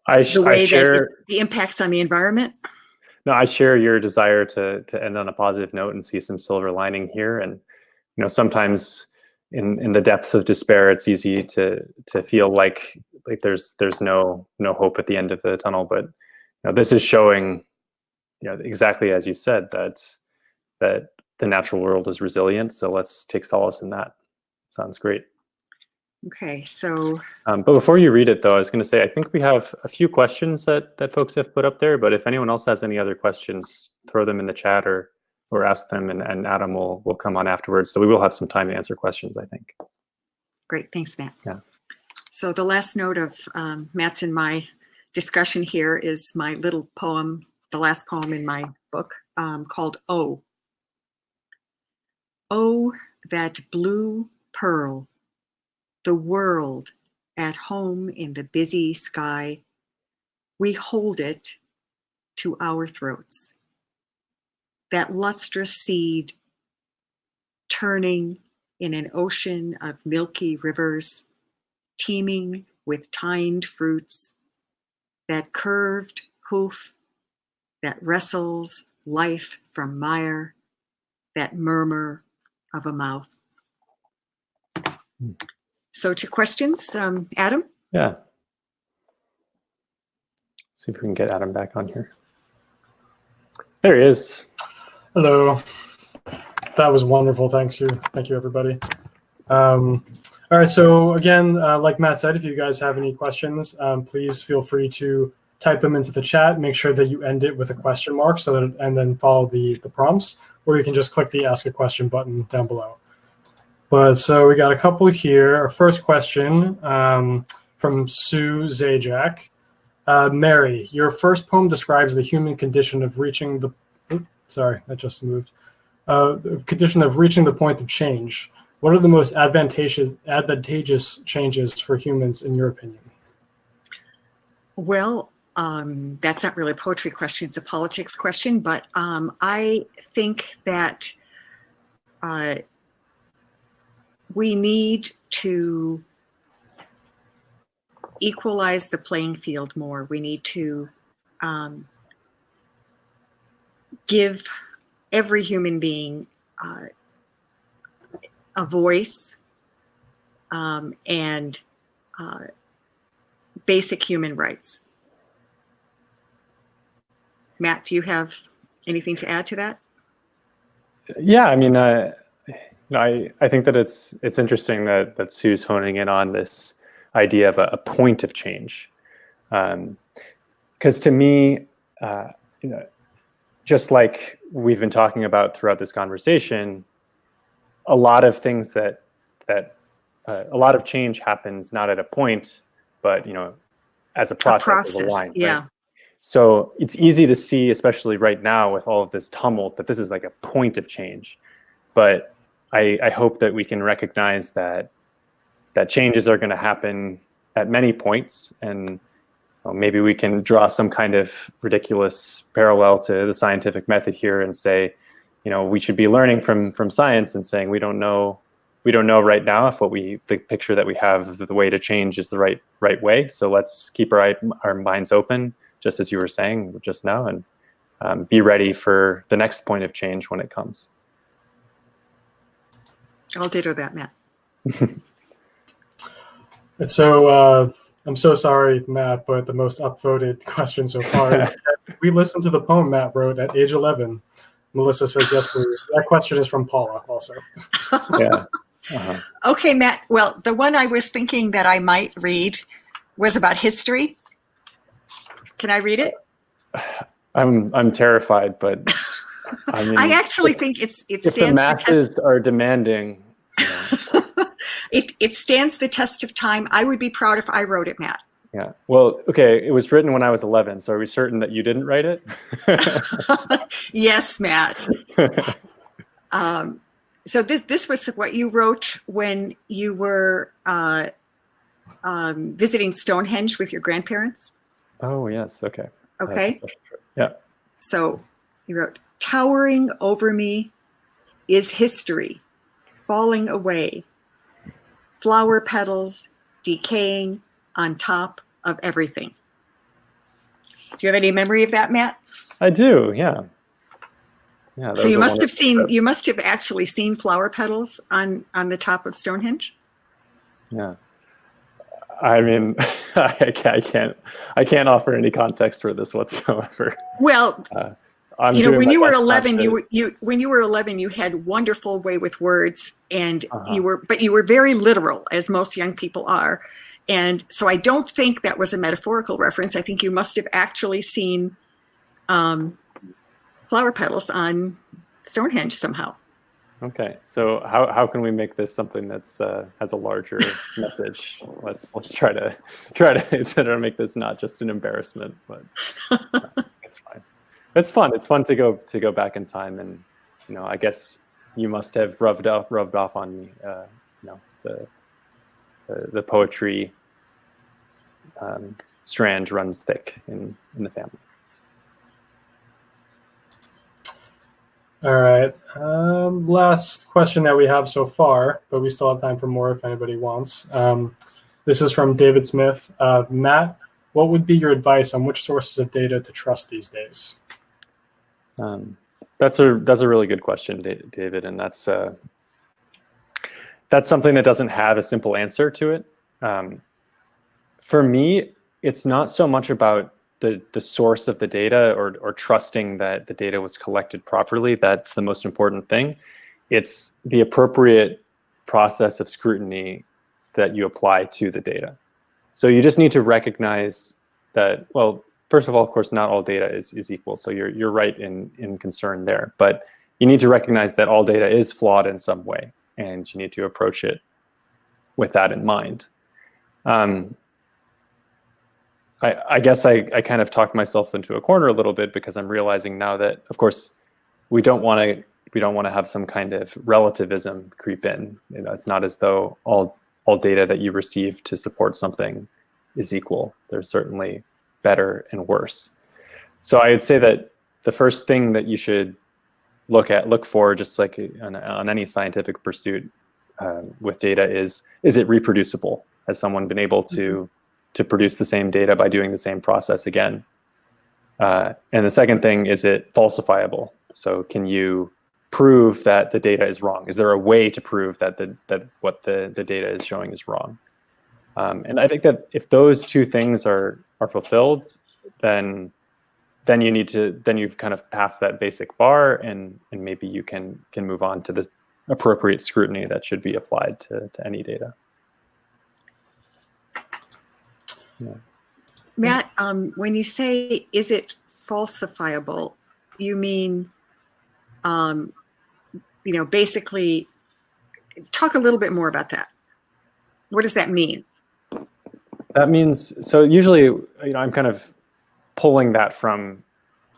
C: the way that the impacts on the environment?
B: No, I share your desire to end on a positive note and see some silver lining here. And sometimes in the depths of despair, it's easy to feel like there's no hope at the end of the tunnel. But this is showing, exactly as you said, that the natural world is resilient. So let's take solace in that. Sounds great.
C: Okay, so.
B: But before you read it, though, I was going to say, I think we have a few questions that folks have put up there. But if anyone else has any other questions, throw them in the chat or ask them, and Adam will come on afterwards. So we will have some time to answer questions, I think.
C: Great, thanks, Matt.
B: Yeah.
C: So the last note of Matt's and my discussion here is my little poem, the last poem in my book, called Oh. Oh, that blue pearl, the world at home in the busy sky. We hold it to our throats. That lustrous seed turning in an ocean of milky rivers, teeming with tined fruits, that curved hoof that wrestles life from mire, that murmur of a mouth. So to questions, Adam?
B: Yeah. See if we can get Adam back on here. There he is.
A: Hello. That was wonderful. Thank you, everybody. All right. So again, like Matt said, if you guys have any questions, please feel free to type them into the chat. Make sure that you end it with a question mark, and then follow the prompts, or you can just click the Ask a Question button down below. But so we got a couple here. Our first question from Sue Zajac. Mary, your first poem describes the human condition of reaching the. Oops, sorry, that just moved. The condition of reaching the point of change. What are the most advantageous changes for humans, in your opinion?
C: Well, that's not really a poetry question, it's a politics question, but I think that we need to equalize the playing field more. We need to give every human being a voice and basic human rights. Matt, do you have anything to add to that?
B: Yeah, I mean, I think that it's interesting that Sue's honing in on this idea of a point of change, because to me, just like we've been talking about throughout this conversation, a lot of things a lot of change happens not at a point, but as a process of a line.
C: Yeah.
B: Right? So it's easy to see, especially right now with all of this tumult, that this is like a point of change. But I hope that we can recognize that changes are going to happen at many points, and maybe we can draw some kind of ridiculous parallel to the scientific method here and say, we should be learning from science and saying we don't know right now if the picture that we have, the way to change is the right way. So let's keep our minds open, just as you were saying just now, and be ready for the next point of change when it comes.
C: I'll ditto that, Matt.
A: And so I'm so sorry, Matt, but the most upvoted question so far is, we listened to the poem Matt wrote at age 11. Melissa says yes, please. That question is from Paula also.
B: Yeah.
C: Okay, Matt. Well, the one I was thinking that I might read was about history. Can I read it?
B: I'm terrified, but I mean,
C: I actually think it
B: if
C: stands
B: the masses are demanding.
C: It stands the test of time. I would be proud if I wrote it, Matt.
B: Yeah. Well, okay. It was written when I was 11. So are we certain that you didn't write it?
C: Yes, Matt. So this was what you wrote when you were visiting Stonehenge with your grandparents?
B: Oh, yes. Okay.
C: Okay.
B: Yeah.
C: So you wrote, towering over me is history, falling away, flower petals decaying on top of everything. Do you have any memory of that, Matt?
B: I do, yeah. Yeah.
C: So you must have actually seen flower petals on the top of Stonehenge?
B: Yeah. I mean, I can't offer any context for this whatsoever.
C: Well, You know, when you were 11, when you were 11, you had wonderful way with words, and you were very literal, as most young people are. And so I don't think that was a metaphorical reference. I think you must have actually seen flower petals on Stonehenge somehow.
B: Okay, so how can we make this something that's has a larger message? Let's try to make this not just an embarrassment, but it's fine. It's fun. It's fun to go back in time, and you know, I guess you must have rubbed off on me. You know, the poetry strand runs thick in the family.
A: All right. Last question that we have so far, but we still have time for more if anybody wants. This is from David Smith. Matt, what would be your advice on which sources of data to trust these days?
B: That's a really good question, David, and that's something that doesn't have a simple answer to it. For me, it's not so much about the source of the data or trusting that the data was collected properly. That's the most important thing. It's the appropriate process of scrutiny that you apply to the data. So you just need to recognize that, well, first of all, of course, not all data is equal. So you're right in concern there. But you need to recognize that all data is flawed in some way, and you need to approach it with that in mind. I guess I kind of talked myself into a corner a little bit, because I'm realizing now that, of course, we don't want to have some kind of relativism creep in. You know, it's not as though all data that you receive to support something is equal. There's certainly better and worse. So I would say that the first thing that you should look for, just like on any scientific pursuit with data, is it reproducible? Has someone been able to produce the same data by doing the same process again? And the second thing, is it falsifiable? So can you prove that the data is wrong? Is there a way to prove that what the data is showing is wrong? And I think that if those two things are fulfilled, then you've kind of passed that basic bar, and maybe you can move on to the appropriate scrutiny that should be applied to any data. Yeah.
C: Matt, when you say, is it falsifiable, you mean, you know, basically, talk a little bit more about that. What does that mean?
B: That means, so usually, you know, I'm kind of pulling that from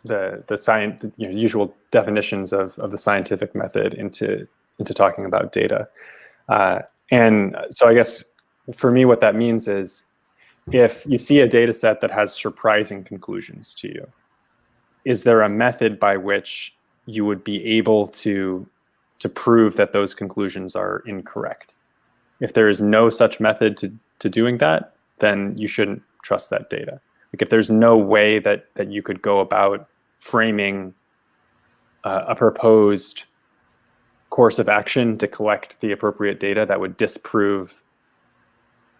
B: the science, you know, usual definitions of the scientific method into talking about data. And so I guess for me, what that means is, if you see a data set that has surprising conclusions to you, is there a method by which you would be able to prove that those conclusions are incorrect? If there is no such method to doing that, then you shouldn't trust that data. Like, if there's no way that you could go about framing a proposed course of action to collect the appropriate data that would disprove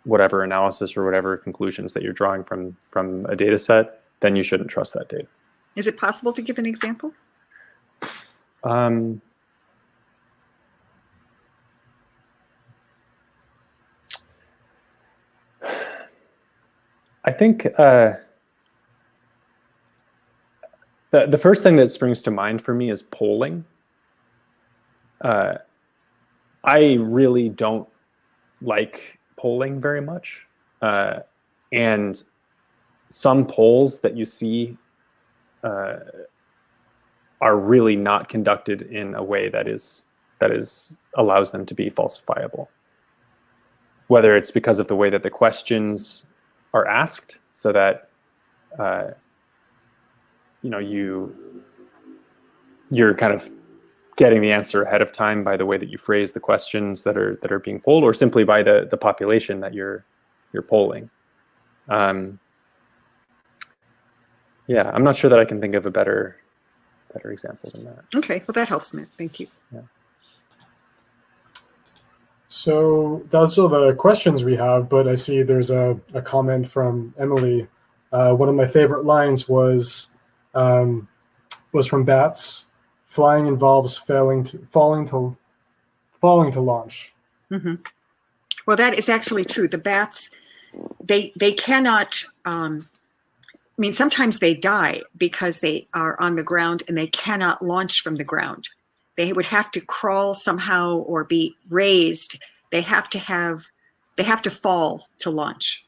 B: whatever analysis or whatever conclusions that you're drawing from a data set, then you shouldn't trust that data.
C: Is it possible to give an example?
B: I think the first thing that springs to mind for me is polling. I really don't like polling very much, and some polls that you see are really not conducted in a way that allows them to be falsifiable. Whether it's because of the way that the questions are asked, so that you know, you're kind of getting the answer ahead of time by the way that you phrase the questions that are being polled, or simply by the population that you're polling. Yeah, I'm not sure that I can think of a better example than that.
C: Okay, well, that helps me. Thank you.
B: Yeah.
A: So that's all the questions we have, but I see there's a comment from Emily. One of my favorite lines was, was from bats. Flying involves falling to launch.
C: Mm-hmm. Well, that is actually true. The bats, they cannot. I mean, sometimes they die because they are on the ground and they cannot launch from the ground. They would have to crawl somehow or be raised. They have to fall to launch.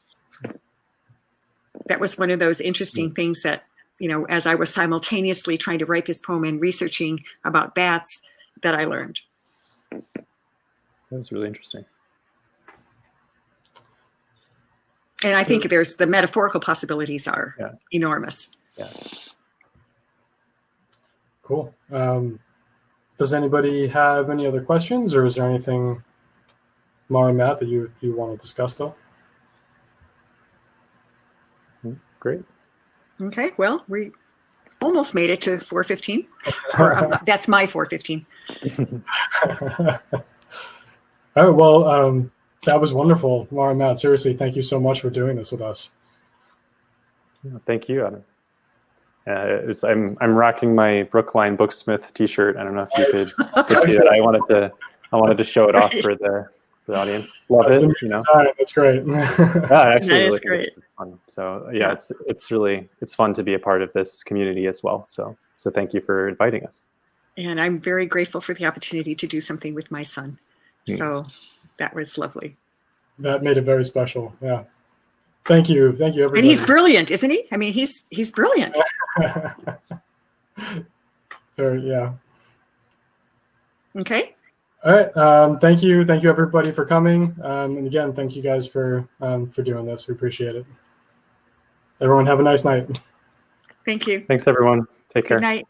C: That was one of those interesting things that, you know, as I was simultaneously trying to write this poem and researching about bats, that I learned.
B: That was really interesting.
C: And I think there's the metaphorical possibilities are enormous.
B: Yeah.
A: Cool. Does anybody have any other questions, or is there anything, Mara and Matt, that you want to discuss though?
B: Great.
C: Okay, well, we almost made it to 4:15. Or that's my 4:15.
A: Oh, well, that was wonderful, Mara and Matt. Seriously, thank you so much for doing this with us.
B: Thank you, Adam. I'm rocking my Brookline Booksmith T-shirt. I don't know if you could see that. I wanted to show it off for the audience. Love it. You know,
A: that's great.
B: Actually,
C: that is great.
B: It's fun. So yeah, it's fun to be a part of this community as well. So thank you for inviting us.
C: And I'm very grateful for the opportunity to do something with my son. So that was lovely. That
A: made it very special. Yeah. Thank you, everybody.
C: And he's brilliant, isn't he? I mean, he's brilliant.
A: Yeah.
C: Okay.
A: All right. Thank you, everybody, for coming. And again, thank you guys for doing this. We appreciate it. Everyone, have a nice night.
C: Thank you.
B: Thanks, everyone. Take care.
C: Good night.